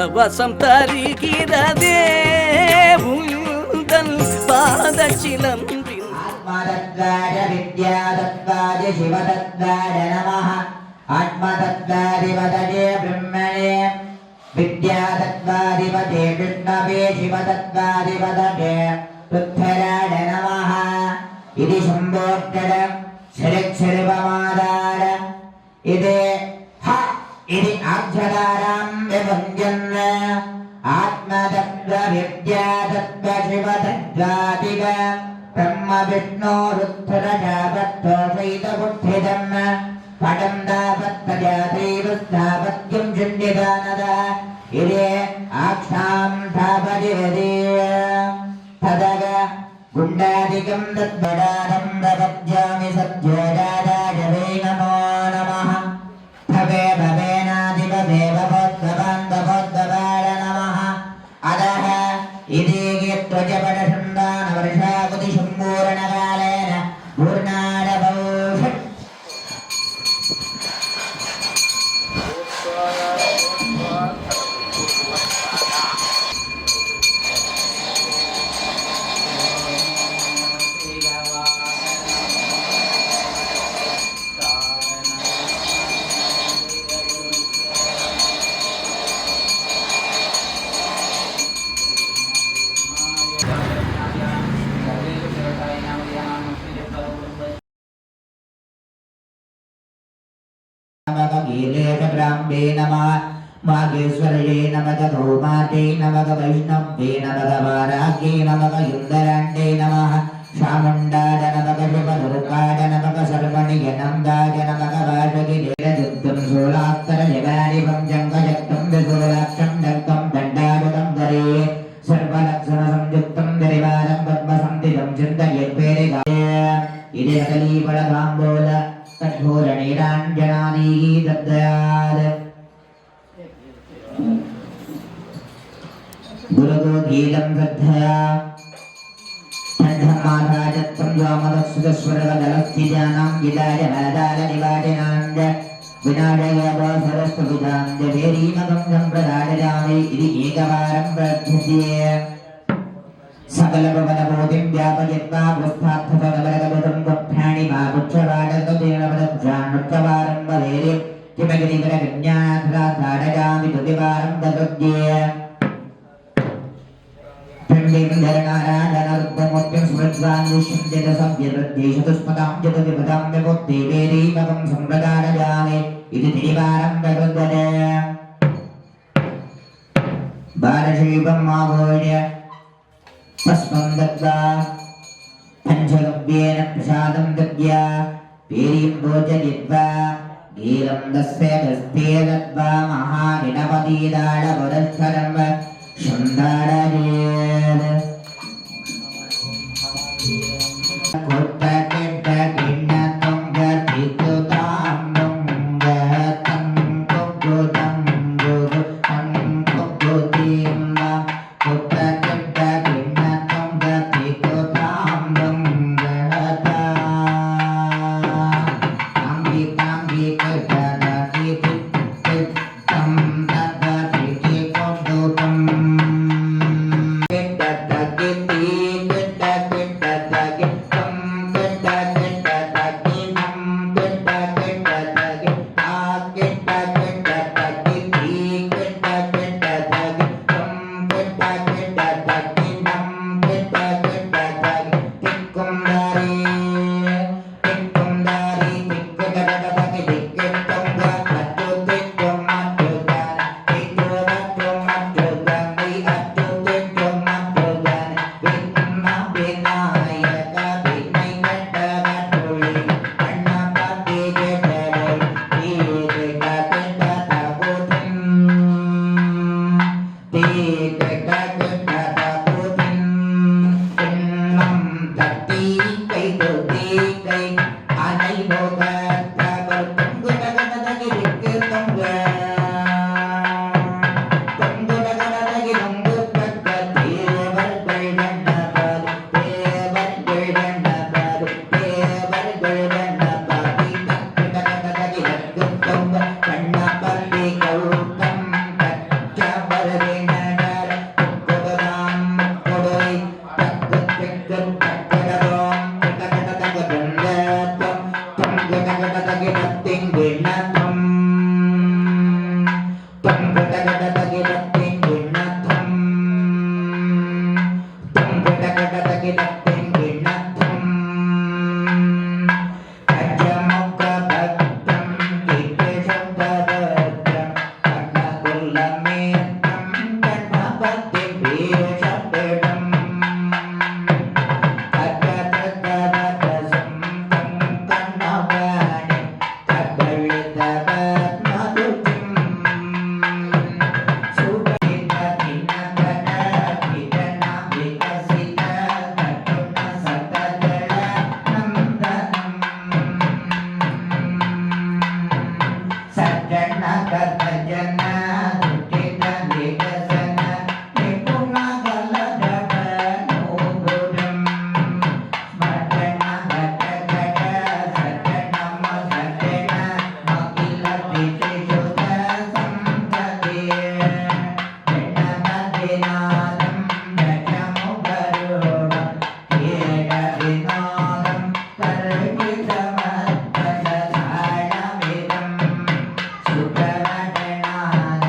பரவசம் தருகிறதே உந்தன் பாத சிலம்பின் ஆத்மதத்வாய வித்யாதத்வாய சிவதத்வாய நமः ஆத்மதத்வாதிபதயே பிரம்மணே வித்யாதத்வாதிபதே விஷ்ணவே சிவதத்வாதிபதயே புத்தராய நமः இது சம்போர்த்தர சரிச்சரிபமாதார இது ஹ இது ஆக்ஷதாரம் விபஞ்சன் ஆத்மதத்வ வித்யாதத்வ சிவதத்வாதிப ब्रह्म विष्णु रुद्र जावत्तो सैतबुद्धिदम् पडं दावत्तजादैवस्तावत्यं चण्डिदानदा इरे आक्षां धापदिवदे तदग गुण्डादिकं तद्वडानं प्रपद्यामि सद्योजादाय वै नमो नमः भवे भवेनादिभवे भवद्भवान् भवद्भवाय नमः अदः इदीगे त्वजपडशन्दानवर्षाकुति सम्पूर्णकालेन पूर्णाडभौषट् ब्राह्मे नमः मागेश्वर्ये नमः धूमाते नमः वैष्णवे नमः वाराग्ये नमः युन्दराण्डे नमः शामुण्डाय नमः शिवदुर्गाय नमः सर्वणिय नन्दाय नमः वासुकिनेरजुद्धं शूलात्तरजगारिवं जङ्गजक्तं विशूलाक्षं दग्धं दण्डायुधं धरे सर्वलक्षणसंयुक्तं दरिवारं पद्मसन्धितं चिन्तयेद्वेरिगाय इदे कलीफलकाम्बोल कठोरणीराञ्जनानी दद्यात् गुरुगोगीलं श्रद्धया ठण्डमाधाजत्तं द्वामदस्वरगदलस्थिजानां गिदाय वेदालनिवाजिनाञ्च विनाशयवसरस्वविदाञ्च वेरीमगं सम्प्रदाययामि इति एकवारं प्रार्थ्यते सकलभवनबोधिं व्यापयित्वा पुष्पार्थतनवरगबुधं गभ्राणि मा पुच्छवाडतदेनवदज्जान्नुत्तवारं वदेरे किमगिरिवरगज्ञानाथराधारयामि तुतिवारं ददुद्ये चण्डीं धरणाराधनरुद्रमूर्तिं स्मृत्वान् विश्वं चेतसव्यवृद्धि चतुष्पदां चतुर्विपदां विमुक्ति वेरीमकं सम्प्रदारयामि इति त्रिवारं ददुद्ये बालशीपं माभोज्य तस्मं दत्वा पञ्चगव्येन प्रसादं दद्या पेरीं भोजयित्वा गीलं दस्य दस्ते दत्वा महागणपतिदाडपुरस्सरं शन्दाडयेत् Supranadanam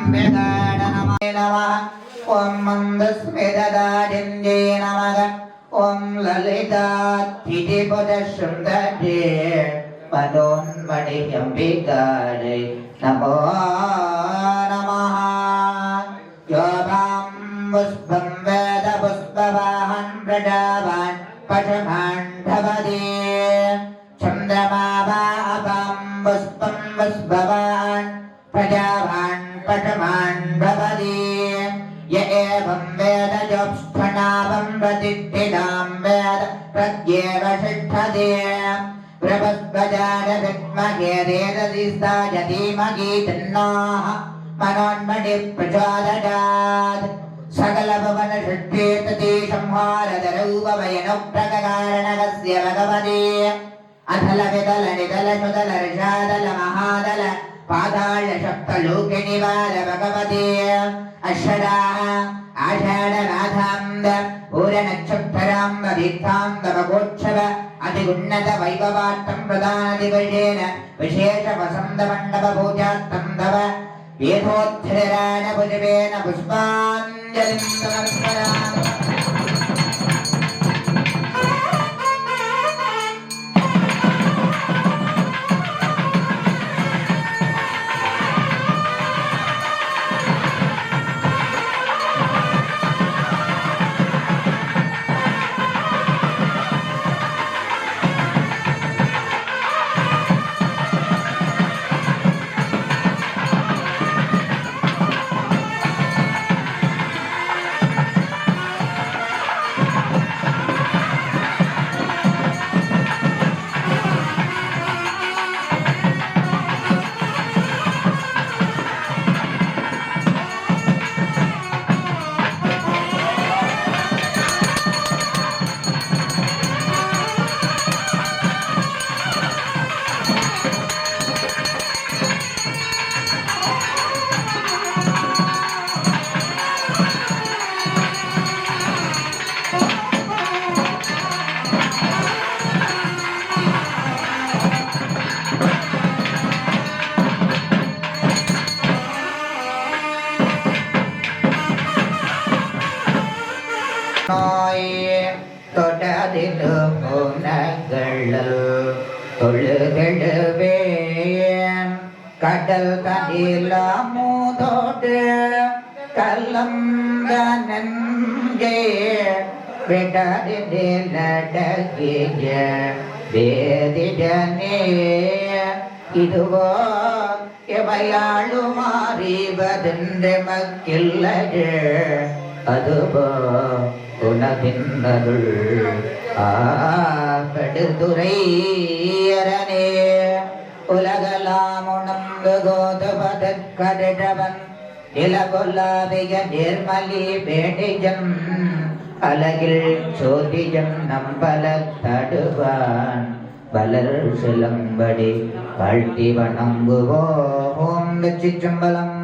त्र्यम्बकाय नमः ॐ मन्दस्मितदादिन्ये नमः ॐ ललितातिथिपदसुन्दरे पदोन्मणियम्बिकायै नमो नमः योगां पुष्पं वेद पुष्पवाहं प्रजावान् पशमान् भवति चन्द्रमाभां पुष्पं पुष्पवान् प्रजावान् पशमान् भवति य एवं वेद जोत्स्थनावं प्रतिष्ठितां वेद प्रत्येव शिक्षते प्रभस्वजाय विद्महे देदधिष्ठाय धीमहि तन्नः मनोन्मणिः प्रचोदयात् सकलभुवनसृष्टिस्थिति संहारधरूपभयनुप्रकारणकस्य भगवते अथल विदल निदल सुदल ऋषादल महादल पाताल सप्तलोके निवार भगवते अषडाः आषाढनाथान्द पूरनक्षत्रां दीप्तां तवगोत्सव अतिउन्नत वैभवार्थं प्रदानदिवशेन विशेष वसन्त मण्डप पूजार्थं तव वेदोद्धराण पुष्पेन पुष्पाञ्जलिं समर्पयामि கடல் தனிலமுதோடு கலந்தனஞ்சே விடரிடே நடகிய வேதிடனே இதுவோ எவையாளும் அறிவதென்று மக்கில்லது அதுவோ உனதின்னருள் படுதுரையரனே உலகலாம் உணங்கு கோதுபதற்கடவன் நிலகொல்லாவிய நிர்மலி வேடிஜன் அலகில் சோதிஜன் நம்பல தடுவான் பலர் சிலம்படி வாழ்த்தி வணங்குவோம் சிற்றம்பலம்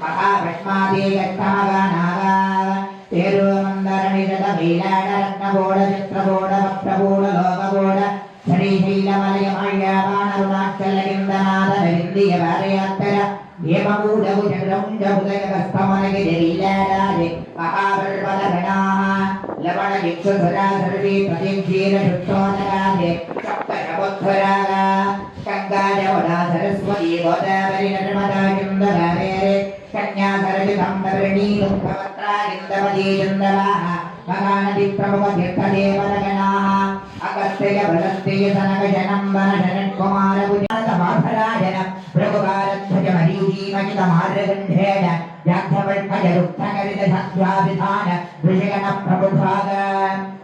महाभस्मादे यत्तमगानागा तेरो మందరణిజత వీరాడరత్నబోడ చిత్రబోడ వక్రబోడ లోకబోడ శ్రీశైలమలయమయ్యాబాణరుణాచలగిందనాథవిందియ వారయాత్తర దేవమూఢవు చంద్రముండముదయకస్తమనగి జలీలారాజే మహాపర్వతగణాః లవణయుక్షసురా సర్వే ప్రతిక్షీరశుద్ధోదరాజే సప్తశముద్ధరాగా గంగాజమునా సరస్వతీ గోదావరి నర్మదా చిందరావేరే కన్యా సరసితం తరణీ దుఃఖవత్రా ఇందవదీ చందవాః మహానది ప్రముఖ తీర్థదేవతగణాః అగస్త్య బలస్త్య సనగజనం వనజనకుమార గుజాతమాధరాజన ప్రభువారధ్వజ మరీచీమచిత మార్గంధేన వ్యాఘ్రవల్పజరుక్తకరిత సత్యాభిధాన ఋషిగణ ప్రభుభాగ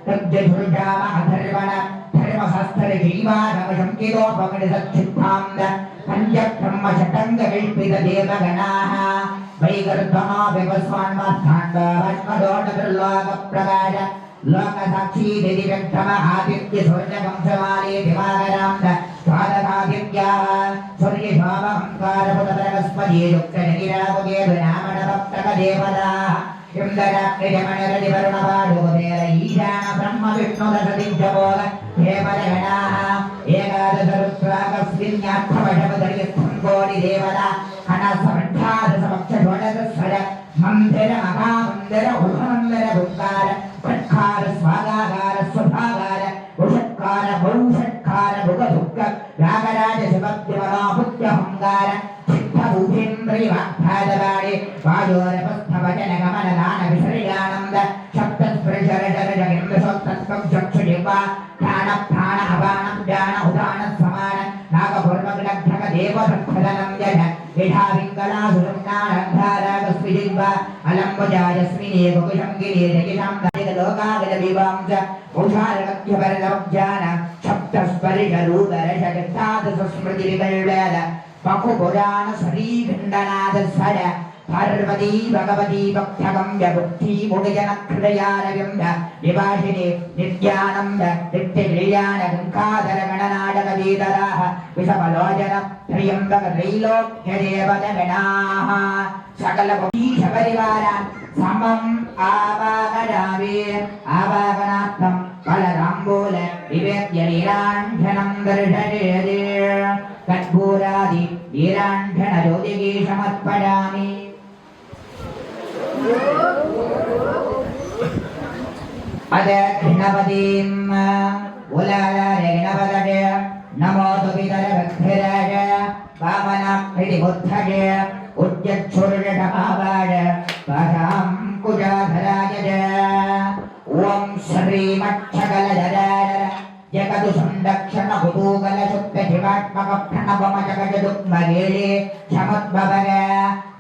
తజ్జుర్జామ అధర్వణ ధర్మశాస్త్ర జీవానవశంకితోపకటి సచ్చిత్తాంద పంచబ్రహ్మ షటంగ కల్పిత దేవగణాః వైగర్ధనో వివస్వాన్మస్థాండోట ప్రకాశ లోక సాక్షి దేవి వ్యక్తమ ఆదిత్య సూర్య వంశమాలే దివాకరాంద ద్వాదశాదిత్యా సూర్య భావహంకార పుతరగస్పతి యుక్త నిరాగుగే నామణ భక్తక దేవతా ఇందరాగ్నిజమణరది వరుణవాడోదేర ఈశాన బ్రహ్మ విష్ణు దశదించబోధ దేవగణాః ఏకాదశ రుద్రాకస్మిన్యార్థవశమధరిస్థం కోటి దేవతా అనసమఠాదశమక్ష షోడశస్వర మందిర మహామందిర ఉభమందిర భుంకార షట్కార స్వాగాగార స్వభాగార ఉషట్కార బహుషట్కార భుగభుగ్గ రాగరాజ శివద్యమనాభుత్య హంగార చిత్తభూషేంద్రియ వాగ్భాదవాడే వాయోరపస్థవచన గమన దాన విసర్యానంద శబ్దస్పృశరజరజగేంద్రశోత్తత్వం చక్షుజిహ్వా ప్రాణ ప్రాణ అపానం జాన ఉదాన సమాన నాగపూర్వగ్లగ్ధక దేవసత్ఫలనం జన విధావింగళాసురంగారంధారాగస్విజిహ్వ అలంబుజాయస్మినే గుకుశంగిరే జగిషాం లోకాగలవివాంస ఉషారగత్యపరలబ్జాన సప్తస్పరిషరూపరషగత్తాదస్మృతి వికల్వేద బహుపురాణ శ్రీఖండనాథ స్వర పార్వతీ భగవతీ భక్తగం వ్యభుక్తి ముడిజన హృదయారవింద విభాషిని నిత్యానంద నిత్యకళ్యాణ గంగాధర గణనాటక వీతరాః విషమలోచన త్రయంబక త్రైలోక్య దేవత గణాః సకల భూష పరివార సమం ఆవాహనామి ఆవాహనార్థం ఫలదాంబూల నివేద్య నీరాంజనం దర్శయేదే కర్పూరాది నీరాంజన జ్యోతికి సమర్పయామి. అద గణపతిం ఉలాలాయ గణపతయ నమో తుపితర భక్తిరాజ వామనాకృతి బుద్ధయ ఉద్యక్షుర్షభావాయ పరాం కుజాధరాయ ఓం శ్రీమక్షకలధరాయ జగదు సంరక్షణ కుతూకల శుద్ధ శివాత్మక ప్రణవమ జగజదుగ్మగేళే సముద్భవగ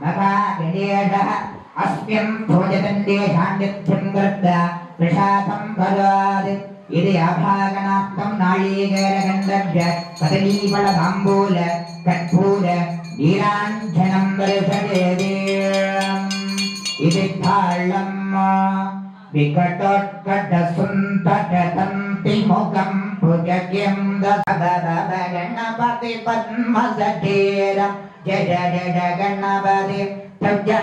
మఖాగణేశ అస్మిన్ భోజనందే సాన్నిధ్యం వృద్ధ ప్రసాదం భవాది ఇది అభాగనార్థం నాళీకేరగంధభ్య కదలీఫల తాంబూల కర్పూర నీరాంజనం దర్శయేదే. ఇది తాళం వికటోత్కట సుందరతంతి ముఖం భుజగ్యం గణపతి పద్మసఠేర జయ జయ గణపతి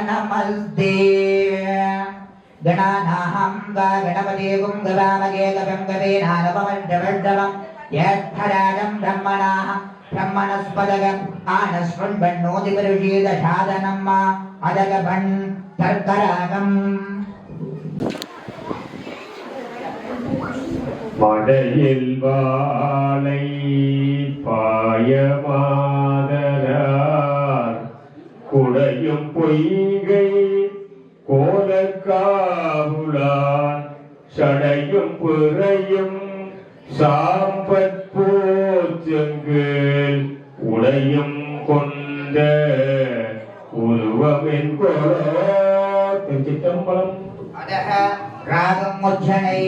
నమస్తే. గణానాహం గణపతి గుంగవామగే గవం గవేనానపమర్జవర్ధవం యేత్తరాజం బ్రహ్మణాః బ్రహ్మణస్పదగం ఆనస్మృణ్వన్నోతి పరుషీద సాధనం అదగభణ్ తర్కరాగం. மடையில் வாழை பாயமாதரார் குடையும் பொய்கை கோலக்காவுளான் சடையும் பிறையும் சாம்பற் போச்செங்கேள் உடையும் கொண்ட உருவமென் திருச்சிற்றம்பலம். அதஹ ராகம் உச்சனை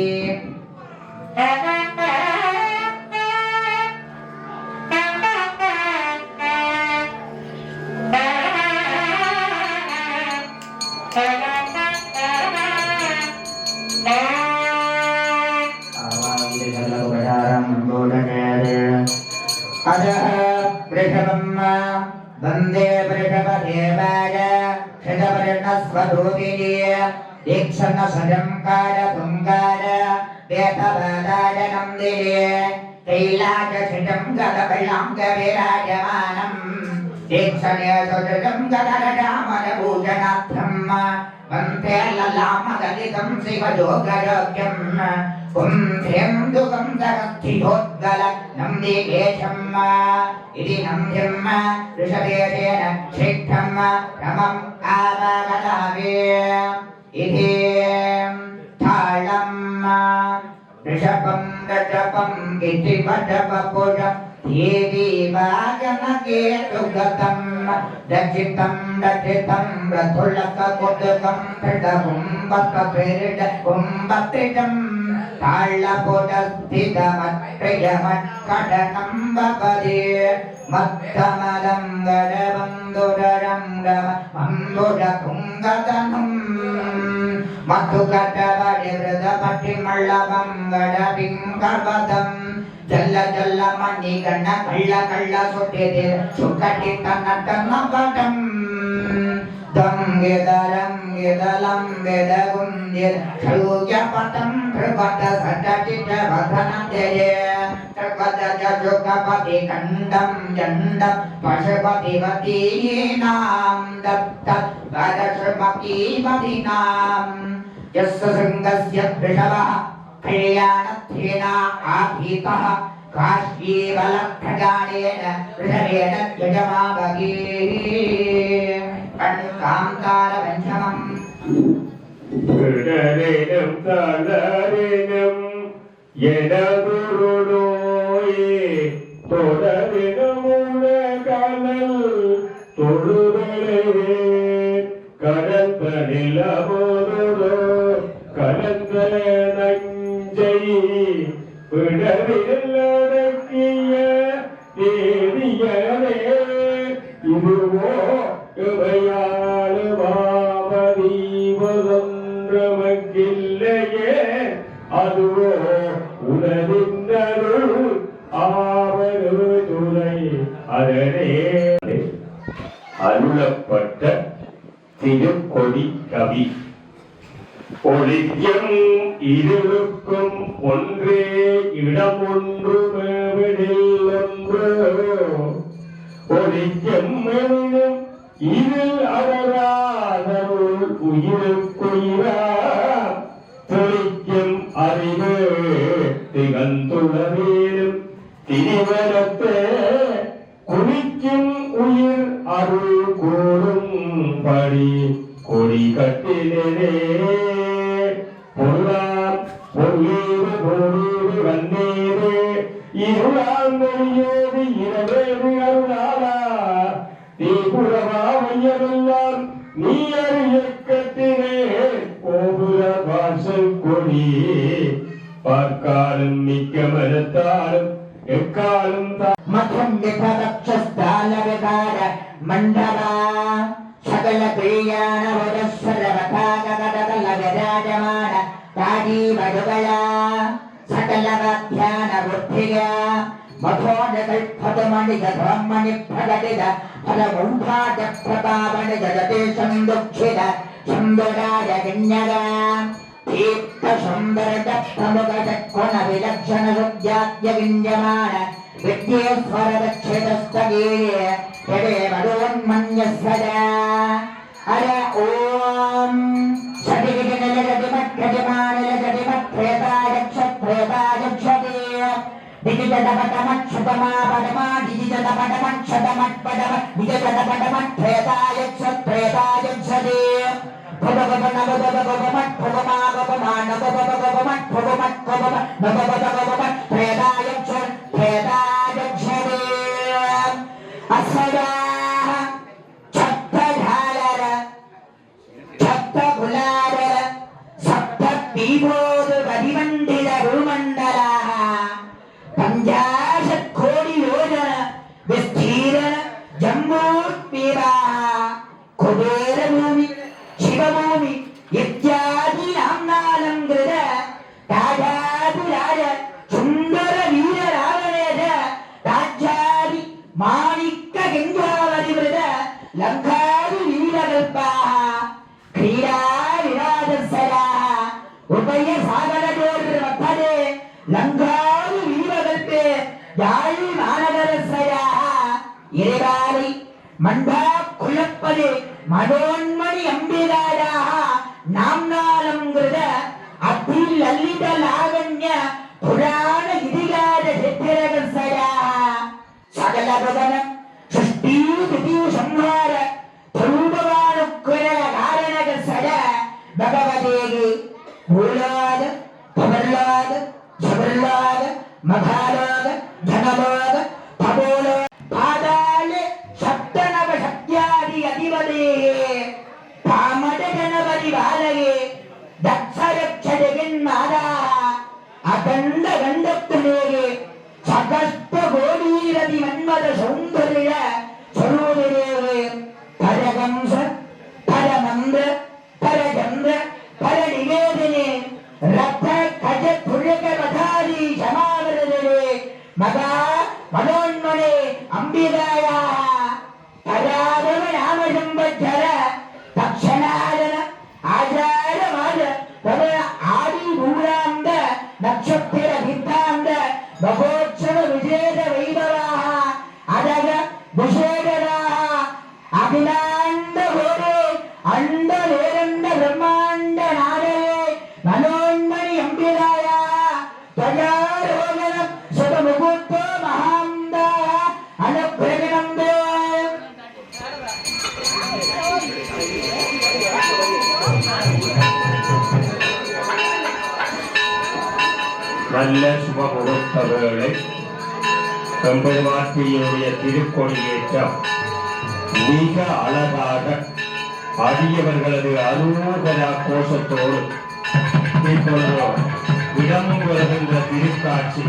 अदः वृषभम् वन्दे वृषभदेवाय शतवर्णस्वरूपिणे दीक्षण सजंकार तुंगार वेदवादाय नंदिरे कैलास शिजंगद कैलांग विराजमानम् दीक्षणे सुजंगद रामन पूजनार्थम् वन्दे ललामगलितं शिवजोगयोग्यम् कुंभ्यं दुगं जगत्थियोद्गल नन्दिकेशम् इति नन्दिम् ऋषभेशेन शिष्ठम् रमम् आवगतावे इति थाळम् ऋषभं रजपं इति वजपपुषं देवी वागनकेतुगतं रचितं रचितं रथुलककुतुकं हृदकुम्भत्रिजकुम्भत्रिजं ताळपुटस्थितमत्प्रियमत्कडनं वपदे मत्कमलं गरवं दुररं रमम्बुजतुङ्गतनुम् मधुकटवरिवृतपटिमल्लवं गडपिङ्गवदम् जल्ल जल्ल मणि गण कल्ल कल्ल सुटिरे सुकटि तन तन पटम दम गेदरम गेदलम गेदगुम गेद शौक्य पटम प्रपट सटचित वदन जय प्रपट जजुकपति कंडम जंडम पशुपतिवती नाम दत्त वरश्रमकी वदी नाम यस्य सिंहस्य वृषभः कल्याणत्थेना आभीतः काश्मीवलखगाणेन ऋषभेण यजमावगे कान्तारवञ्चमम् ऋषभेनं तालरेनं यदगुरुणोये तोडरेनमुलकलल तोडुवेले கடந்தனிலமோதோ கலந்தனஞ்சை விடவில்லடக்கிய தேவியரே இதுவோ இவையாளுமாவதீவதொன்றமக்கில்லையே அதுவோ உனதின்னருள் ஆவரு துணை அதனே அருளப்பட்ட திருக்கொடி கவி ஒளியம் இருளுக்கும் ஒன்றே இடம் ஒன்று மேவிடில் ஒன்று ஒளியம் எனினும் இதில் அடராதருள் உயிருக்குயிரா தெளிக்கும் அறிவு திகந்துளவேலும் திரிவரத்தே குளிக்கும் உயிர் அருள் கூடும் படி கொடி கட்டிலே பொருளாம் பொருளீடு பொருளீடு வந்தீடு இருளாம் மொழியோடு இரவேடு அருளாளா தீபுரமா வையமெல்லாம் நீ அறியக்கத்திலே கோபுர வாசல் கொடி பார்க்காலும் மிக்க மனத்தாலும் எக்காலும் मठंडितवक्षस्थालविकार मंडला सकल प्रियाण वरस्वरवथागगदगल विराजमान ताजीवजुगला सकल व्याख्यान बुद्धिया मठोजकल्पतमणि ब्रह्मणि प्रगटित फलमुण्ठाज प्रभावणि जगते संदुक्षित सुन्दराय गिन्यगा दीप्त सुन्दर प्रमुखचक्रण विलक्षण सुज्ञात्य गिञ्जमान विद्येश्वर दक्षितस्तगीर्य यदे वदोन्मन्यस्वदा अर ओम सदिगिरिगणलगदिमत्कजमानलगदिमत्प्रेतायक्षत्प्रेतायक्षते दिगिजदपटमक्षतमापदमा दिगिजदपटमक्षतमत्पदम दिगिजदपटमत्प्रेतायक्षत्प्रेतायक्षते कुबेरभूमि शिवभूमि इत्यादि नाम्नालंकृत राजाधिराज सुंदर वीर रावणेश राज्यादि माणिक्य गंगावरिवृत लंकादि वीरकल्पाः क्रीडा विराजस्य அபய சாகரதோர் வப்பதே லங்காவு வீரகல்பே யாழி மாநகரசயா இறைவாலை மண்டா குழப்பதே மனோன்மணி அம்பிகாயா நாம்னாலங்கிருத அத்தில் லலித லாவண்ய புராண இதிகார சித்திரகசயா சகல பதன சஷ்டி திதி சம்ஹார பிரூபவானுக்குர காரணகசய பகவதேகி மூலாத பவர்லாத சபர்லாத மகாலாத தனலாத பபோல பாதாள சப்தநவ சக்தியாதி அதிபதே பாமட கணபதி பாலகே தக்ஷரக்ஷ ஜெகன்மாதா அகண்ட கண்டத்துலேயே சகஸ்த கோடீரதி மன்மத சௌந்தர்ய ஸ்வரூபிரே பரகம்ச பரமந்திர பரச்சந்திர பரநிவேதினே ரத்த கஜ புழக மதாரி சமாவரதே மகா மனோன்மணே அம்பிகாயா பராதவ நாம சம்பத்சர தக்ஷணாதன ஆச்சாரமாத தவ ஆதி பூராந்த நட்சத்திர சித்தாந்த மகோத்சவ விசேஷ வைபவாக அதக விசேஷராக அகிலாண்ட கோடே அண்ட வேரண்ட பிரம்மாண்ட நாடே மனோன்மணி அம்பிகாயா தயாரோகணம் சுபமுகூர்த்தோ மகாந்தா அனுப்பிரகணந்தே நல்ல சுபமுகூர்த்த வேளை பெம்பெருமாட்டியுடைய திருக்கொடியேற்றம் மிக அழகாக அடியவர்களது அருகரா கோஷத்தோடு இப்பொழுது இடமும் வருகின்ற திருக்காட்சி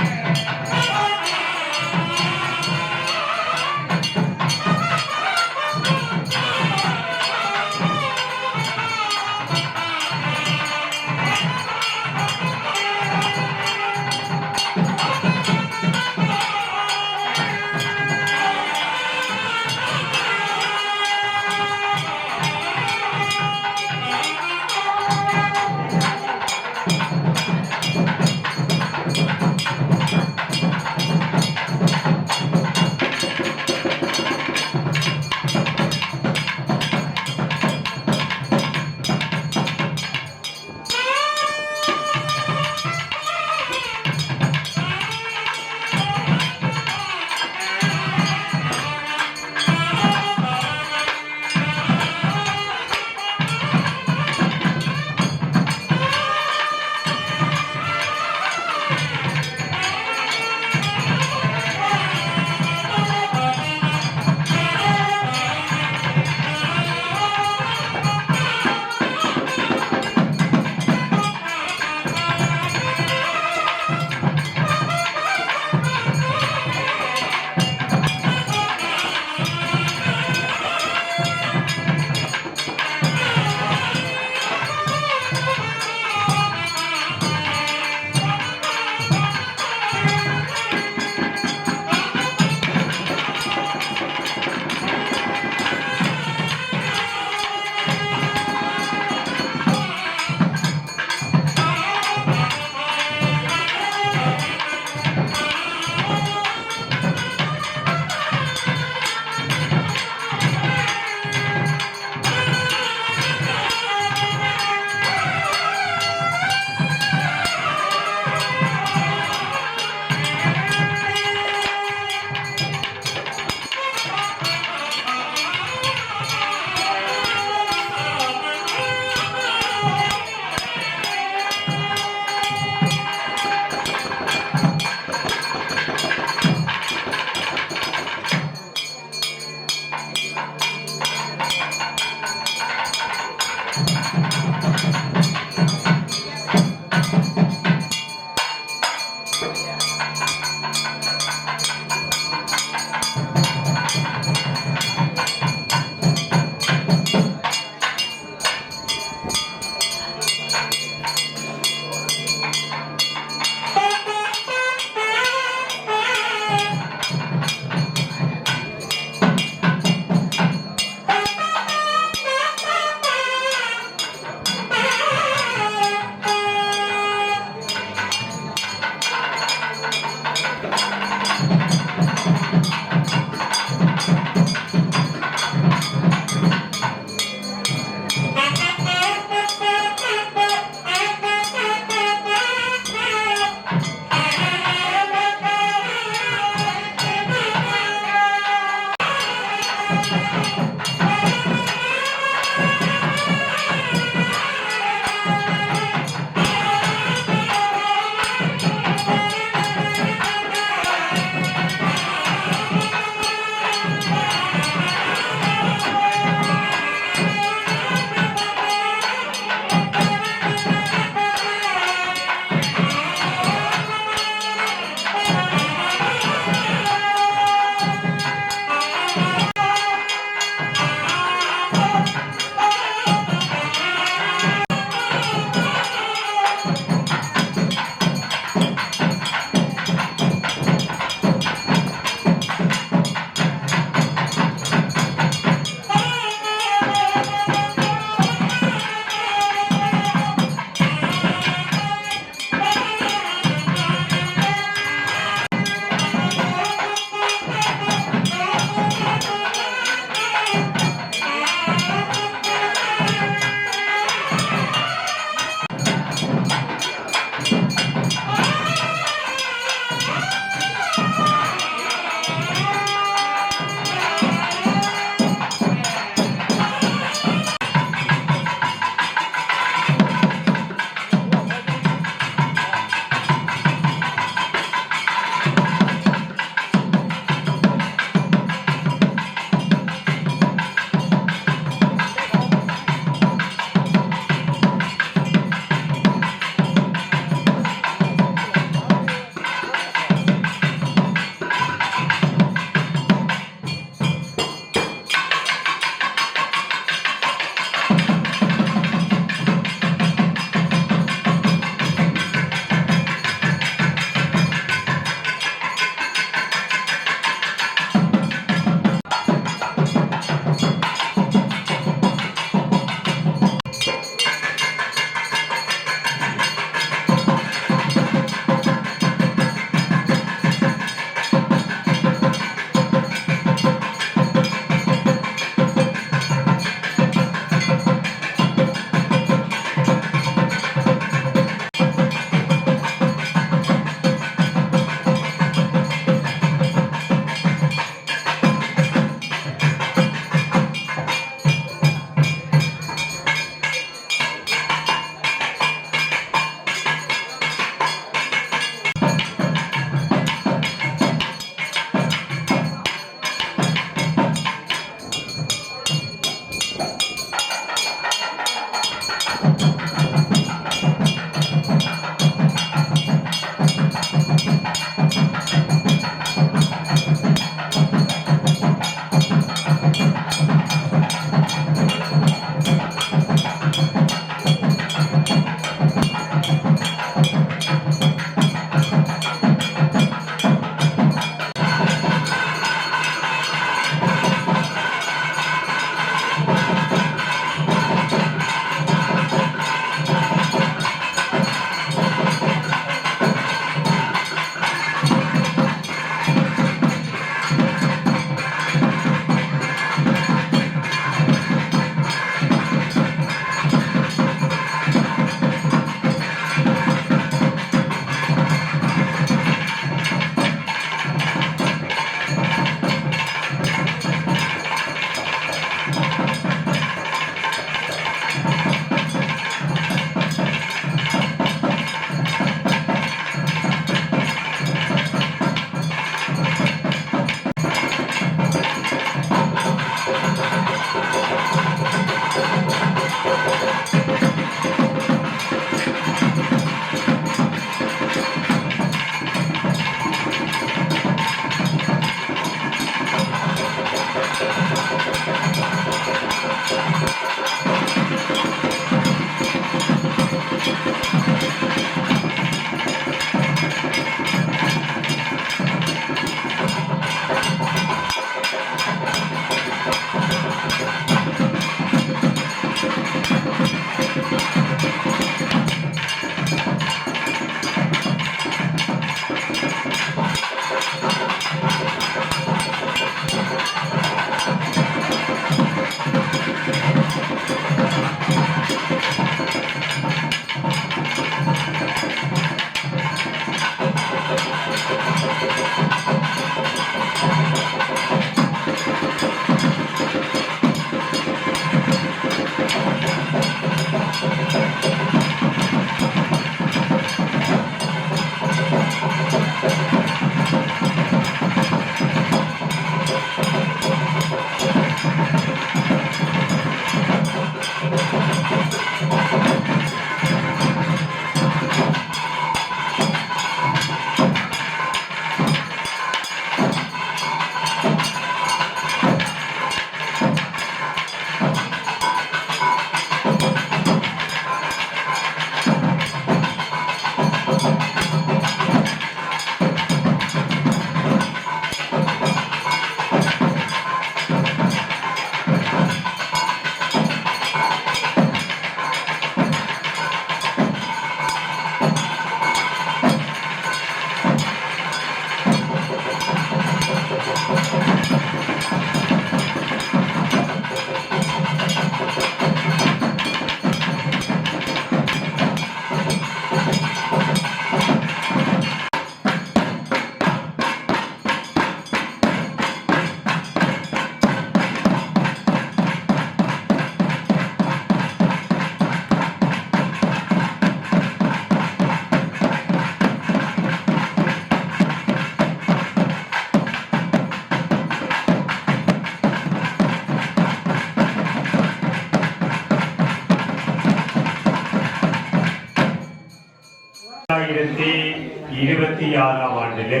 2026ஆம் ஆண்டிலே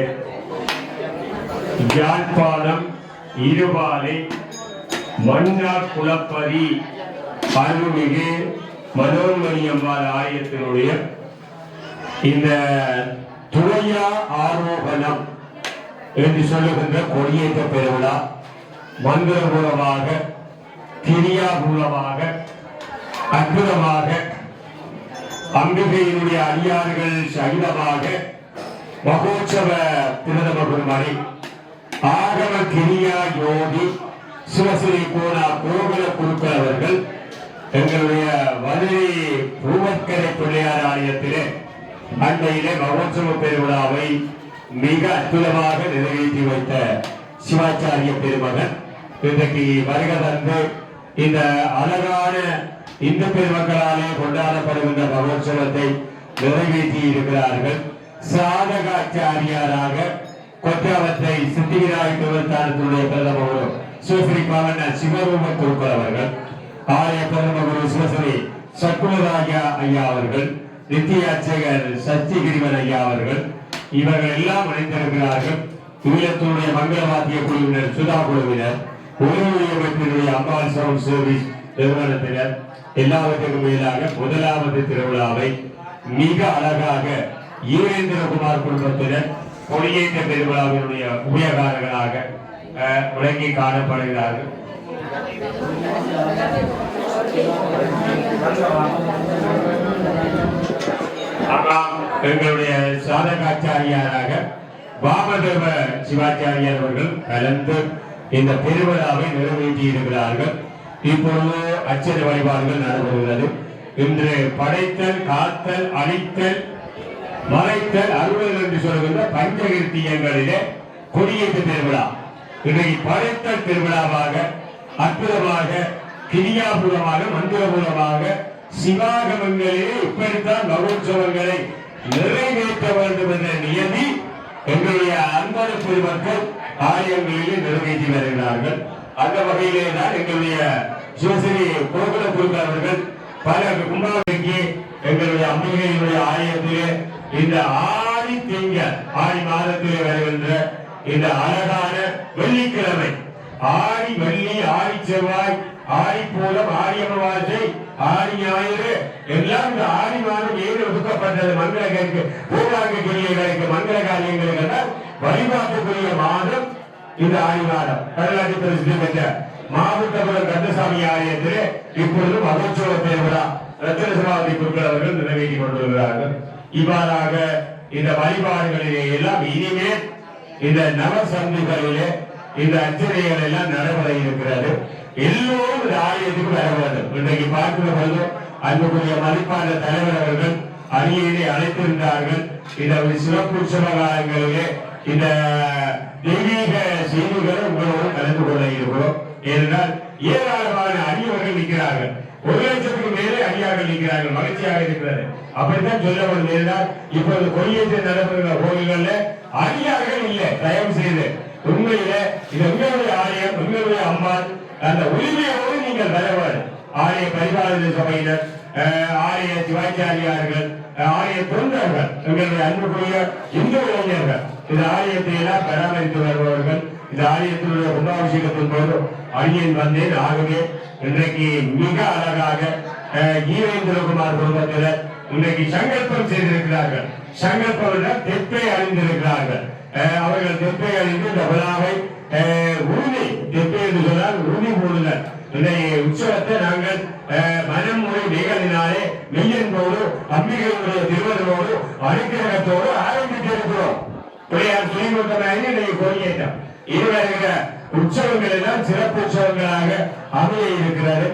யாழ்ப்பாணம் இருபாலை மன்னார் குளப்பதி அருள்மிகு மனோன்மணி அம்பாள் ஆலயத்தினுடைய இந்த துறையா ஆரோகணம் என்று சொல்லுகின்ற கொடியேற்ற பெருவிழா மந்திரபூர்வமாக கிரியாபூர்வமாக அற்புதமாக அம்பிகையினுடைய அடியார்கள் சகிதமாக மகோற்சவ பிரதம குருமணி ஆகம கிரியா யோகி சிவஸ்ரீ கோனா கோகுல குருக்கள் அவர்கள் எங்களுடைய மதுரை பூவக்கரை பிள்ளையார் ஆலயத்திலே அண்மையிலே மகோற்சவ பெருவிழாவை மிக அற்புதமாக நிறைவேற்றி வைத்த சிவாச்சாரிய பெருமகன் இன்றைக்கு வருகை தந்து இந்த அழகான இந்து பெருமக்களாலே கொண்டாடப்படுகின்ற மகோற்சவத்தை நிறைவேற்றி இருக்கிறார்கள். சாதகாச்சாரியாராக கொற்றாவத்தை சித்திவிநாயக தேவஸ்தானத்தினுடைய பிரதம குரு சிவஸ்ரீ பாவன சிவரூப குருக்கள் அவர்கள், ஆலய பிரதம குரு சிவஸ்ரீ சக்குலராஜா ஐயா அவர்கள், நித்திய அர்ச்சகர் சச்சிகிரிவன் ஐயா அவர்கள், இவர்கள் எல்லாம் இணைந்திருக்கிறார்கள். ஈழத்தினுடைய மங்கள வாத்திய குழுவினர், சுதா குழுவினர், உலகினுடைய அம்பாள் சவுண்ட் சர்வீஸ் நிறுவனத்தினர், எல்லாவற்றுக்கும் மேலாக முதலாவது திருவிழாவை மிக அழகாக ஈரேந்திரகுமார் குடும்பத்தினர் கொடியேற்ற பெருவிழாவினுடைய உபயகாரர்களாக விளங்கி காணப்படுகிறார்கள். எங்களுடைய சாதகாச்சாரியாராக வாமதேவ சிவாச்சாரியார் அவர்கள் கலந்து இந்த பெருவிழாவை நிறைவேற்றி இருக்கிறார்கள். இப்பொழுது அச்சர வழிபாடுகள் நடைபெறுகிறது. இன்று படைத்தல், காத்தல், அழித்தல், மறைத்தல், அருள் என்று சொல்கின்ற பஞ்சகிருத்தியங்களிலே கொடியேற்ற திருவிழா. இன்றைக்கு படைத்தல் திருவிழாவாக அற்புதமாக கிரியாபூர்வமாக மந்திரபூர்வமாக சிவாகமங்களிலே இப்படித்தான் மகோற்சவங்களை நிறைவேற்ற வேண்டும் என்ற நியதி எங்களுடைய அன்பான பெருமக்கள் ஆலயங்களிலே நிறைவேற்றி வருகிறார்கள். அந்த வகையிலே தான் எங்களுடைய சிவஸ்ரீ கோகுல குருக்கள் அவர்கள் பல கும்பாபிக்கு எங்களுடைய அம்பிகையினுடைய ஆலயத்திலே இந்த ஆடி திங்கள் ஆடி மாதத்திலே வருகின்ற இந்த அழகான வெள்ளிக்கிழமை, ஆடி வெள்ளி, ஆடி செவ்வாய், ஆடி பூரம், ஆடி அமாவாசை, ஆடி ஞாயிறு எல்லாம் இந்த ஆடி மாதம் ஏழு ஒதுக்கப்பட்டது மங்களகருக்கு பூர்வாங்க கிரியைகளுக்கு மங்கள காரியங்களுக்கு வழிபாட்டுக்குரிய மாதம் இந்த ஆடி மாதம். கடலாட்சி பிரசித்தி பெற்ற மாவட்டபுரம் கந்தசாமி ஆலயத்திலே இப்பொழுது மகோற்சவ பெருவிழா ரத்தின சபாபதி குருக்கள் அவர்கள் நிறைவேற்றி கொண்டிருக்கிறார்கள். இவ்வாறாக இந்த வழிபாடுகளிலே எல்லாம் இனிமேல் இந்த நவசந்திகளிலே இந்த அர்ச்சனைகள் எல்லாம் நடைபெற இருக்கிறது. எல்லோரும் இந்த ஆலயத்துக்கு வர வேண்டும். இன்றைக்கு பார்க்கிற பொழுது அன்புக்குரிய மதிப்பான தலைவர் அவர்கள் அணியிலே அழைத்திருந்தார்கள். இந்த சிறப்பு உற்சவகாலங்களிலே இந்த தெய்வீக செய்திகளை உங்களோடு கலந்து கொள்ள இருக்கிறோம். ஏனென்றால் ஏராளமான அடியவர்கள் நிற்கிறார்கள். 1,00,000க்கு மேலே அடியார்கள் நிற்கிறார்கள். மகிழ்ச்சியாக இருக்கிறது. அப்படித்தான் சொல்லப்படும். ஏனென்றால் இப்போது கொடியேற்ற நடைபெறுகிற கோயில்கள்ல அடியார்கள் இல்லை. தயவு செய்து உண்மையில இது உங்களுடைய ஆலயம், உங்களுடைய அம்மாள், அந்த உரிமையோடு நீங்கள் வரவர். ஆலய பரிபாலன சபையினர், ஆலய சிவாச்சாரியார்கள், ஆலய தொண்டர்கள், எங்களுடைய அன்புக்குரிய இந்து இளைஞர்கள் இந்த ஆலயத்தை எல்லாம் பராமரித்து வருபவர்கள். இந்த ஆலயத்தினுடைய கும்பாபிஷேகத்தின் போது அடியேன் வந்தேன். ஆகவே இன்றைக்கு மிக அழகாக ஈரேந்திரகுமார் குடும்பத்தினர் இன்றைக்கு சங்கல்பம் செய்திருக்கிறார்கள். சங்கல்பம் தெப்பை அணிந்திருக்கிறார்கள். அவர்கள் தெப்பை அணிந்து இந்த விழாவை உறுதி, தெப்பை என்று சொன்னால் உறுதி போடுதல். இன்றைய உற்சவத்தை நாங்கள் மனமுறை நிகழ்வினாலே மெய்யன்போடு அம்பிகையுடைய திருவருளோடு அனுக்கிரகத்தோடு ஆரம்பித்திருக்கிறோம். பிள்ளையார் துணிமுகமாக இன்றைய கொடியேற்றம் இருவருகிற உற்சவங்கள் எல்லாம் சிறப்பு உற்சவங்களாக அமைய இருக்கிறது.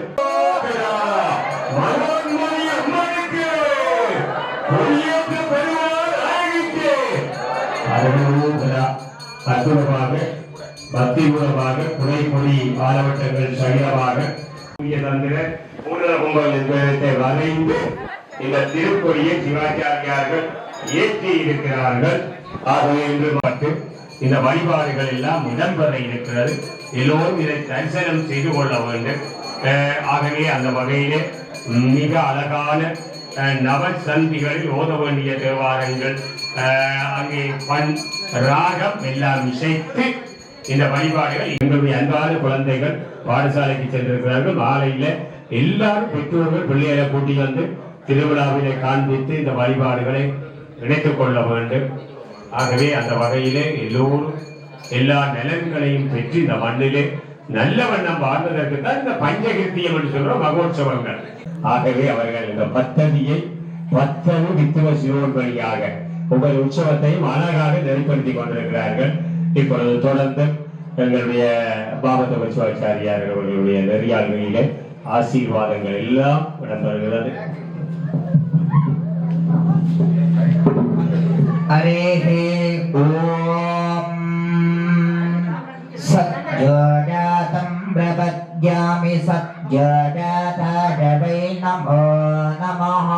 அற்புதமாக பக்திபூர்வமாக புனை கொடி ஆலவட்டங்கள் சகிதமாக என்பதை வரைந்து இந்த திருக்கொடியை சிவாச்சாரியார்கள் ஏற்றி இருக்கிறார்கள். ஆகவே என்று பார்த்து இந்த வழிபாடுகள் எல்லாம் இடம்பெற இருக்கிறது. எல்லோரும் இதை தரிசனம் செய்து கொள்ள வேண்டும். ஆகவே அந்த வகையிலே மிக அழகான நவசந்திகளில் ஓத வேண்டிய தேவாரங்கள் அங்கே பண் ராகம் எல்லாம் இசைத்து இந்த வழிபாடுகள் எங்களுடைய அன்பான குழந்தைகள் பாடசாலைக்கு சென்றிருக்கிறார்கள். மாலையில எல்லாரும் பெற்றோர்கள் பிள்ளைகளை கூட்டி வந்து திருவிழாவிலே காண்பித்து இந்த வழிபாடுகளை இணைத்துக் கொள்ள வேண்டும். ஆகவே அந்த வகையிலே எல்லோரும் எல்லா நலன்களையும் பெற்று இந்த மண்ணிலே நல்ல வண்ணம் வாழ்வதற்கு தான் இந்த பஞ்சகிருத்தியம் என்று சொல்ற மகோற்சவங்கள். ஆகவே அவர்கள் இந்த பத்ததியை 10 வித்துவ சிரோன்களியாக ஒவ்வொரு உற்சவத்தையும் அழகாக நெறிப்படுத்திக் கொண்டிருக்கிறார்கள். இப்பொழுது தொடர்ந்து எங்களுடைய பாபத சிவாச்சாரியார் அவர்களுடைய நெறியாளர்களிலே ஆசீர்வாதங்கள் எல்லாம் இடம்பெறுகிறது. ஹரேஹே ஓம் சத்யோஜாதம் பிரபத்யாமி சத்யோஜாதாடவை நமோ நமஹ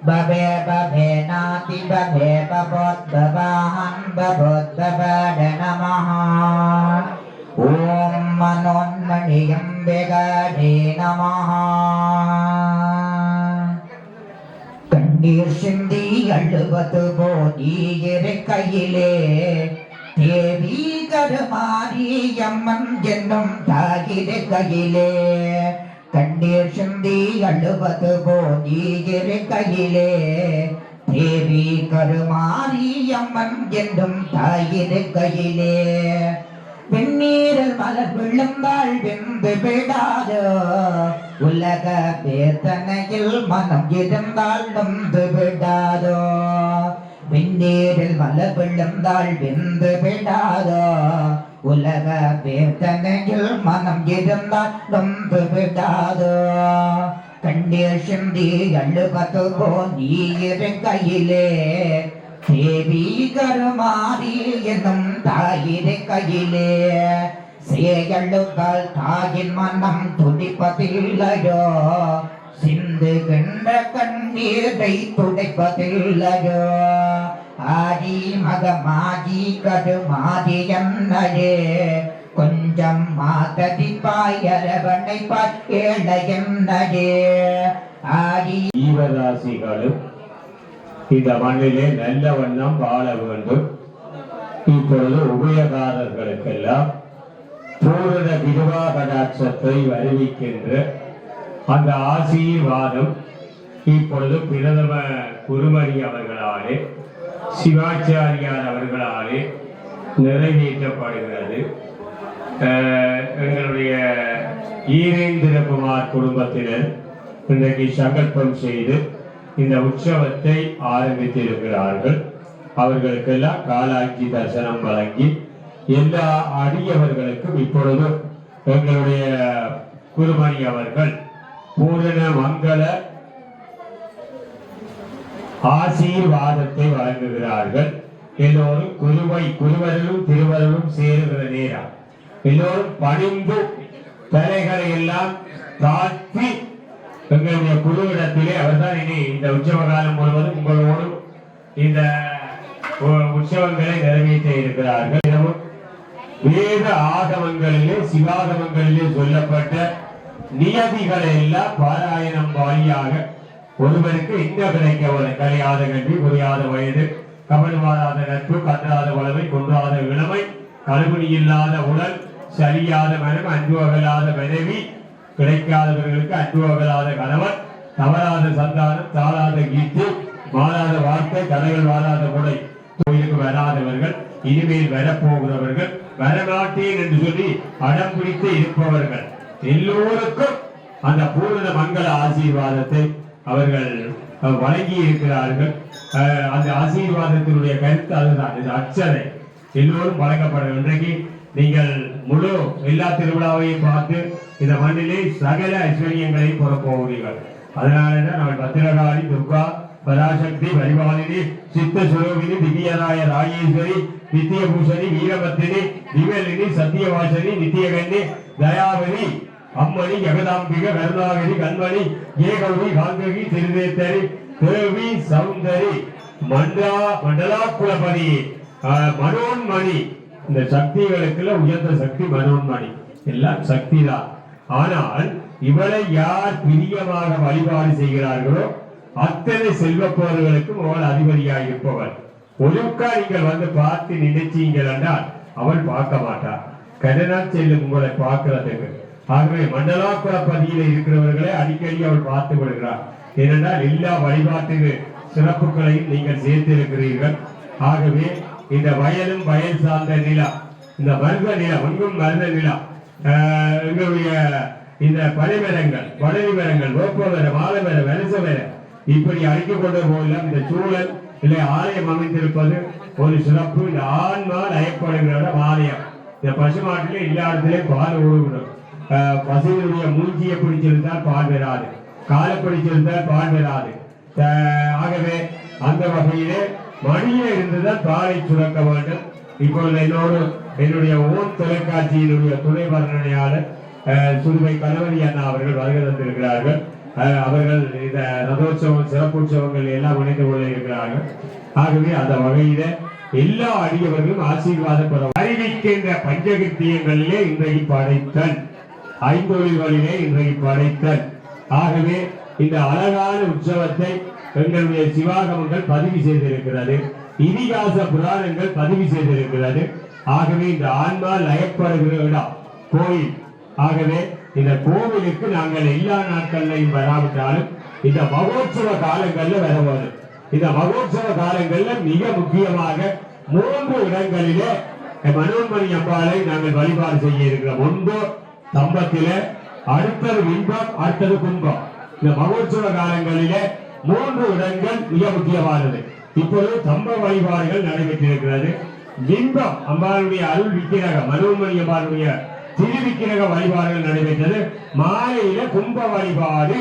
பபே பபே நாதி பபே பபோத்பவாஹம் பபோத்பவாட நமஹ ஓம் மனோன்மணியம் வேகாடே நமஹ கண்ணீர் சிந்தி அழுவது போதியிரு கையிலே தேவி கருமாரியம்மன் என்னும் தாகிரு கையிலே கண்ணீர் சிந்தி அழுவது போதியிரு கையிலே தேவி கருமாரியம்மன் என்னும் தாகிரு கையிலே வெந்நீரில் மலர் விழுந்தாள் வெந்து விடாதோ உலக வேதனையில் மனம் இருந்தால் நொந்து விடாதோ வெந்நீரில் மலர் விழுந்தாள் வெந்து விடாதோ உலக வேதனையில் மனம் இருந்தால் நொந்து விடாதோ கண்ணீர் சிந்தி அழுவது போல் நீ இரு கையிலே தேவி கருமாரி என்னும் தாயிரு கையிலே சேயழுக்கால் தாயின் மனம் துடிப்பதில்லையோ சிந்துகின்ற கண்ணீரை துடைப்பதில்லையோ ஆதி மகமாதி கருமாதி என்னையே கொஞ்சம் மாதடிப்பாய் அரவணைப்பாய் ஏழை என்னையே ஆதி ஜீவராசிகளும் இந்த மண்ணிலே நல்ல வண்ணம் வாழ வேண்டும். இப்பொழுது உபயகாரர்களுக்கெல்லாம் பூரண விடுவா கடாட்சத்தை அறிவிக்கின்ற அந்த ஆசீர்வாதம் இப்பொழுது பிரதம குருமணி அவர்களாலே சிவாச்சாரியார் அவர்களாலே நிறைவேற்றப்படுகிறது. எங்களுடைய ஈரேந்திரகுமார் குடும்பத்தினர் இன்றைக்கு சங்கல்பம் செய்து இந்த உற்சவத்தை ஆரம்பித்திருக்கிறார்கள். அவர்களுக்கெல்லாம் காலாட்சி தரிசனம் வழங்கி எல்லா அடியவர்களுக்கும் இப்பொழுது எங்களுடைய குருமணி அவர்கள் பூரண மங்கள ஆசீர்வாதத்தை வழங்குகிறார்கள். எல்லோரும் குருவரலும் திருவரலும் சேருகிற நேரம் எல்லோரும் பணிந்து தலைகளை எல்லாம் தாழ்த்தி எங்களுடைய குழுவிடத்திலே அவர்தான் இனி இந்த உற்சவ காலம் முழுவதும் உங்களோடு இந்த உற்சவங்களை நிறைவேற்ற இருக்கிறார்கள். வேத ஆகமங்களிலே சிவாகமங்களிலே சொல்லப்பட்ட நியதிகளை எல்லாம் பாராயணம் வாயியாக ஒருவருக்கு இந்த கலையாத கல்வி, புரியாத வயது, கவனமாறாத நட்பு, கன்றாத வளமை, கொன்றாத இளமை, கழுகுனி இல்லாத உடல், சரியாத மனம், அன்பு அகலாத மனைவி, கிடைக்காதவர்களுக்கு அன்பு அகலாத கணவன், தவறாத சந்தானம், தாழாத கீர்த்தி, மாறாத வார்த்தை, கதைகள் வாழாத கொடை, கோயிலுக்கு வராதவர்கள், இனிமேல் வரப்போகிறவர்கள், வரமாட்டேன் என்று சொல்லி அடம் பிடித்து இருப்பவர்கள் எல்லோருக்கும் அந்த பூரண மங்கள ஆசீர்வாதத்தை அவர்கள் வழங்கி இருக்கிறார்கள். அந்த ஆசீர்வாதத்தினுடைய கருத்து அதுதான். இந்த அச்சனை எல்லோரும் வழங்கப்பட இன்றைக்கு நீங்கள் முழு எல்லா திருவிழாவையும் பார்த்து இந்த மண்ணிலே சகல ஐஸ்வர்யங்களையும் புறப்போகிறீர்கள். அதனாலதான் நம்ம பத்திரகாளி, துர்கா, பராசக்தி, பரிபாலினி, சித்த சுரோகினி, திவ்யராய ராஜேஸ்வரி, நித்தியபூஷணி, வீரபத்தினி, திவலினி, சத்தியவாசனி, நித்தியகண்ணி, தயாவதி, அம்மணி, ஜெகதாம்பிக, கருணாகரி, கண்மணி, ஏகௌரி, காங்ககி, திருநேத்தரி, தேவி, சௌந்தரி, மண்டலா குலபதி, மனோன்மணி. இந்த சக்திகளுக்குள்ள உயர்ந்த சக்தி மனோன்மணி. எல்லாம் சக்தி தான். ஆனால் இவளை யார் பிரியமாக வழிபாடு செய்கிறார்களோ அத்தனை செல்வப்போர்களுக்கும் அவள் அதிபதியாக இருப்பவள். ஒழுக்கா நீங்கள் வந்து பார்த்து நினைச்சீங்கள் என்றால் அவள் பார்க்க மாட்டார். கடனால் செல்லும் உங்களை பார்க்கிறதுக்கு. ஆகவே மண்டலாக்குளப்பதியில இருக்கிறவர்களை அடிக்கடி அவள் பார்த்து விடுகிறார். ஏனென்றால் எல்லா வழிபாட்டு சிறப்புகளையும் நீங்கள் சேர்த்திருக்கிறீர்கள். ஆகவே இந்த வயலும் வயல் சார்ந்த நிலம், இந்த மருத நிலம், ஒன்றும் மருத நிலம், எங்களுடைய இந்த பனைமரங்கள், வடலி மரங்கள், வேப்பமரம், ஆலமரம், வலசமரம் இப்படி அழைக்க கொண்ட போதெல்லாம் இந்த சூழல் இல்லை ஆலயம் அமைந்திருப்பது ஒரு சிறப்பு. இந்த ஆன்மா லயப்படுகிற ஆலயம். இந்த பசுமாட்டிலே எல்லா இடத்திலையும் பால் ஓடுகிறோம். பசுவினுடைய மூஞ்சியை பிடிச்சிருந்தால் பால் பெறாது, காலை பிடிச்சிருந்தால் பால் பெறாது. ஆகவே அந்த வகையிலே மடியில இருந்துதான் பாலை சுரக்க வேண்டும். இப்பொழுது என்னுடைய ஓன் தொலைக்காட்சியினுடைய துணை வர்ணனையாளர் சுருவை கணவரி அண்ணா அவர்கள் வருகை தந்திருக்கிறார்கள். அவர்கள் இந்த ரதோற்சவம் சிறப்புற்சவங்கள் எல்லாம் இணைந்து கொள்ள இருக்கிறார்கள். ஆகவே அந்த வகையில எல்லா அடியவர்களும் ஆசீர்வாதப்படும் அறிவிக்கின்ற பஞ்சகிருத்தியங்களிலே இன்றைக்கு படைத்தல், ஐந்தொழில்களிலே இன்றைக்கு படைத்தல். ஆகவே இந்த அழகான உற்சவத்தை எங்களுடைய சிவாகமங்கள் பதிவு செய்திருக்கிறது, இதிகாச புராணங்கள் பதிவு செய்திருக்கிறது. ஆகவே இந்த ஆன்மா லயப்படுகிற இடம் கோயில். ஆகவே இந்த கோவிலுக்கு நாங்கள் எல்லா நாட்கள்லையும் வராவிட்டாலும் இந்த மகோற்சவ காலங்கள்ல வர வரும். இந்த மகோற்சவ காலங்கள்ல மிக முக்கியமாக 3 இடங்களிலே மனோன்மணி அம்பாளை நாங்கள் வழிபாடு செய்ய இருக்கிறோம். ஒன்று தம்பத்தில, அடுத்தது இன்பம், அடுத்தது கும்பம். இந்த மகோற்சவ காலங்களிலே 3 இடங்கள் மிக முக்கியமானது. இப்பொழுது தம்ப வழிபாடுகள் நடைபெற்றிருக்கிறது. இன்பம் அம்பாளுடைய அருள் விக்கிரக மனோன்மணி அம்பாளுடைய திருவிக்கிரக வழிபாடுகள் நடைபெற்றது. மாலையில கும்ப வழிபாடு,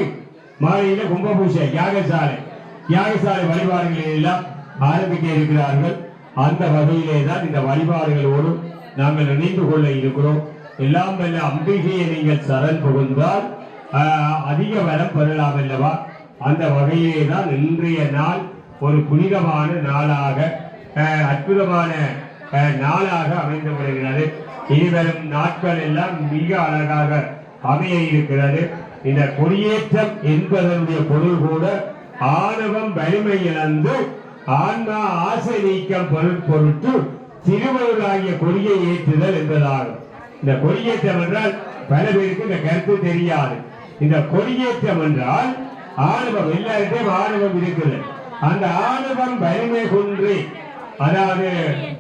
மாலையில கும்ப பூஜை, யாகசாலை வழிபாடுகள் எல்லாம் ஆரம்பிக்க இருக்கிறார்கள். அந்த வகையிலே தான் இந்த வழிபாடுகளோடு நாங்கள் இணைந்து கொள்ள இருக்கிறோம். எல்லாம் வல்ல அம்பிகையை நீங்கள் சரண் புகுந்தால் அதிக வரம் பெறலாம் அல்லவா? அந்த வகையிலே தான் இன்றைய நாள் ஒரு புனிதமான நாளாக, அற்புதமான நாளாக அமைந்து வருகிறது. இனிவரும் நாட்கள் எல்லாம் மிக அழகாக அமைய இருக்கிறது. இந்த கொடியேற்றம் என்பதனுடைய பொருள் கூட ஆணவம் வலிமை இழந்து ஆன்மா ஆசை நீக்கம் பொருட்டு திருவருளாகிய கொடியை ஏற்றுதல் என்பதாகும். இந்த கொடியேற்றம் என்றால் பல பேருக்கு இந்த கருத்து தெரியாது. இந்த கொடியேற்றம் என்றால் ஆணவம், எல்லாருக்கும் ஆணவம் இருக்குது. அந்த ஆணவம் வலிமை குன்றி, அதாவது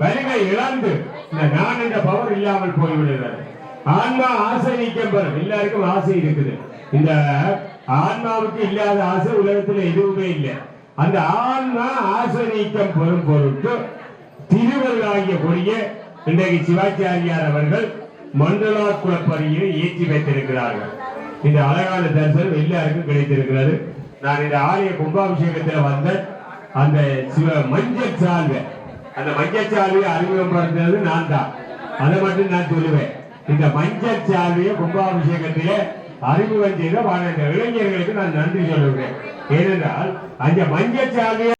வலிமை இழந்து இந்த நான் என்ற பவர் இல்லாமல் போய்விடுகிறது. ஆன்மா ஆசை நீக்கம் பெறும். எல்லாருக்கும் ஆசை இருக்குது. இந்த ஆன்மாவுக்கு இல்லாத ஆசை உலகத்தில் எதுவுமே இல்லை. அந்த ஆன்மா ஆசை நீக்கம் பெறும் பொருட்டு திருவருளாகிய கொடிய இன்றைக்கு சிவாச்சாரியார் அவர்கள் மண்டலாக்குளப்பதியை ஏற்றி வைத்திருக்கிறார்கள். இந்த அழகான தரிசனம் எல்லாருக்கும் கிடைத்திருக்கிறது. நான் இந்த ஆலய கும்பாபிஷேகத்தில் வந்த அந்த மஞ்சள் சால்வை, அந்த மஞ்சள் சால்வையை அறிமுகப்படுத்துறது நான் தான். அதை மட்டும் நான் சொல்லுவேன். இந்த மஞ்சள் சால்வையை கும்பாபிஷேகத்திலே அறிமுகம் செய்த வாழ்ந்த இளைஞர்களுக்கு நான் நன்றி சொல்லுவேன். ஏனென்றால் அந்த மஞ்சள் சால்வையை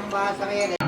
ஜெகதாம்பா சமய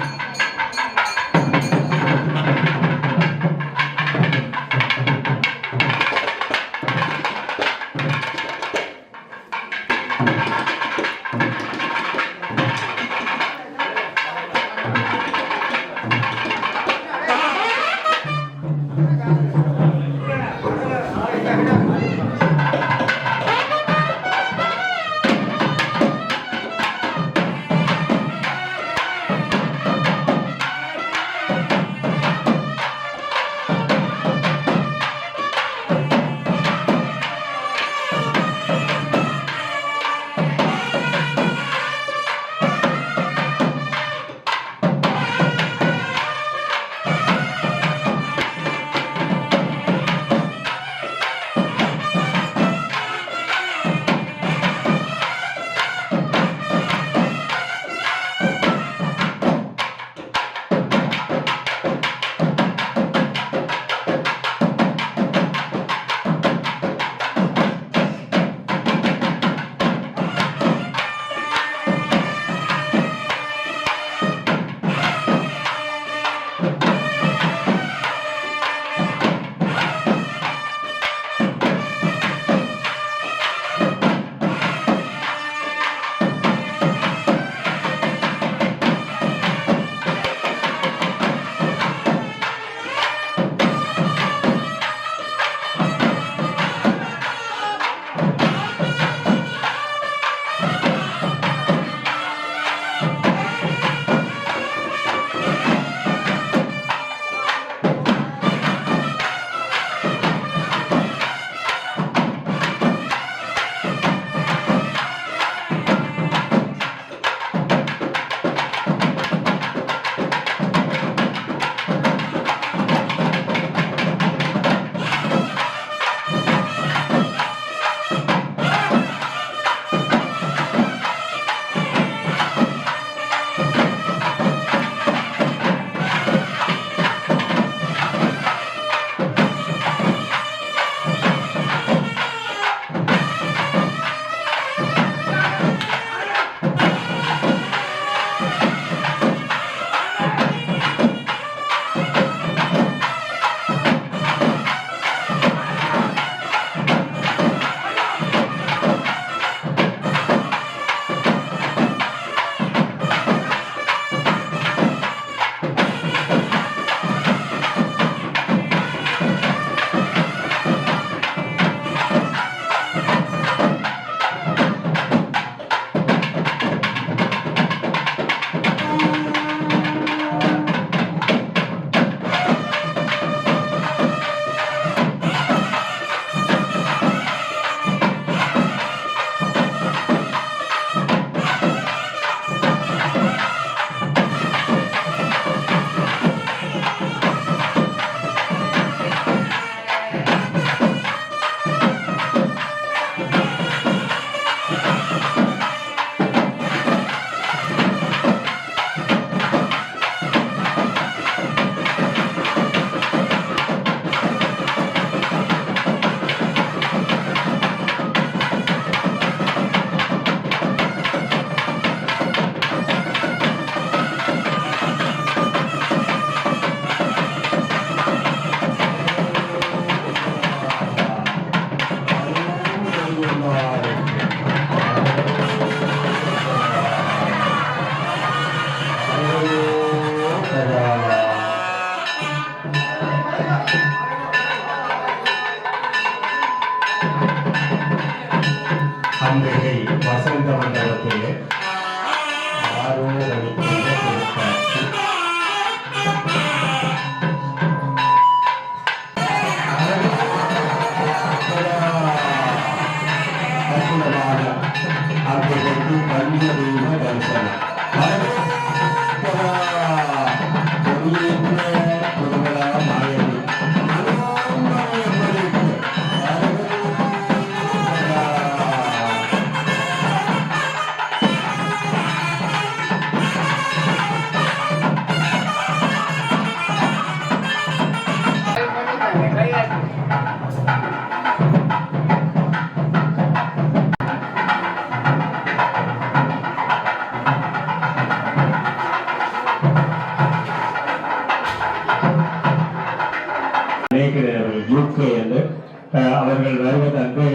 அவர்கள் வருவதற்கு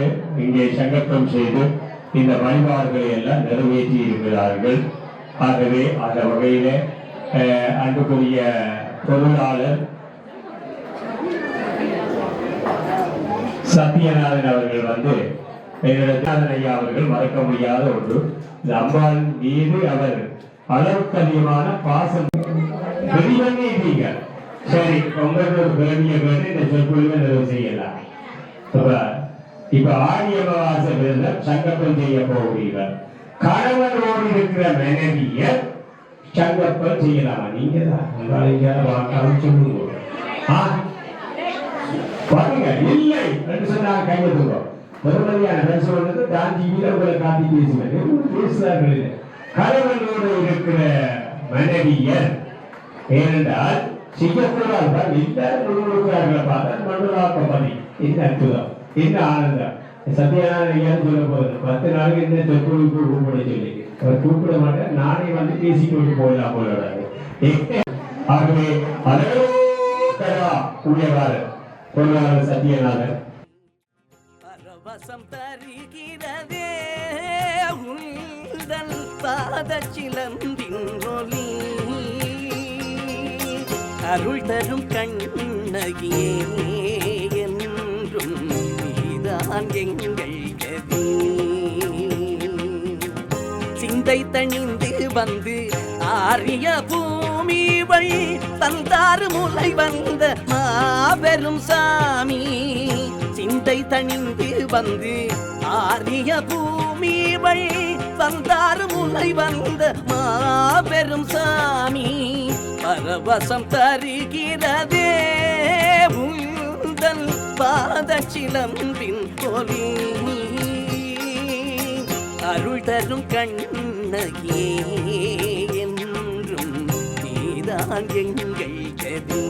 இங்கே சங்கல்பம் செய்து இந்த வழிபாடுகளை எல்லாம் நிறைவேற்றி இருக்கிறார்கள். ஆகவே அந்த வகையிலே அன்புக்குரிய பொருளாளர் சத்யநாதன் அவர்கள் வந்து ஐயா அவர்கள் மறக்க முடியாத ஒன்று. இந்த அம்பாள் மீது அவர் அளவுக்கு அதிகமான பாசம் பெரியவங்க. சரி, உங்களுக்கு ஒரு பெருமையை கேட்டு இந்த சொற்பொழிவை நிறைவு செய்யலாம். இப்ப ஆடி அமாவாசை விரதம் சங்கல்பம் செய்ய போகிறீர்கள். கணவனோடு இருக்கிற மனைவிய சங்கல்பம் செய்யலாமா? நீங்க தான் வாக்காளம் சொல்லுங்க. பாருங்க, இல்லை என்று சொன்னாங்க கையெழுத்துக்கிறோம். பெருமதியான சொல்றது தான் டிவியில உங்களை காட்டி பேசுவார்கள். கணவனோடு இருக்கிற மனைவியர் ஏனென்றால் செய்யக்கூடாது இல்ல பார்த்தா மண்டலாக்கம் பண்ணி என்ன அற்புதம், என்ன ஆனந்தம். சத்யநாராயணன் சொல்ல போகுது 10 நாளுக்கு இந்த சொற்பொழிவுக்கு கூப்பிட சொல்லி அவர் கூப்பிட மாட்டேன், நானே வந்து பேசிக்கொண்டு போகலாம் போல. ஆகவே உடையவாறு பொருளாளர் சத்யநாதன் பரவசம் தருகிறதே உந்தன் பாதச்சிலம்பின் ஒலி, அருள் தரும் கண்ணகியே என்றும் நீதான் எங்கள் கதி. சிந்தை தணிந்து வந்து ஆரிய பூமி வழி தந்தாறு முலை வந்த மாபெரும் சாமி. சிந்தை தணிந்து வந்து ஆரிய பூமி வழி தந்தாறு முலை வந்த மாபெரும் சாமி. பரவசம் தருகிறதே உந்தன் பாதச்சிலம்பின் ஒலி, அருள் தரும் கண்ணகியே என்றும் நீதான் எங்கள் கதி.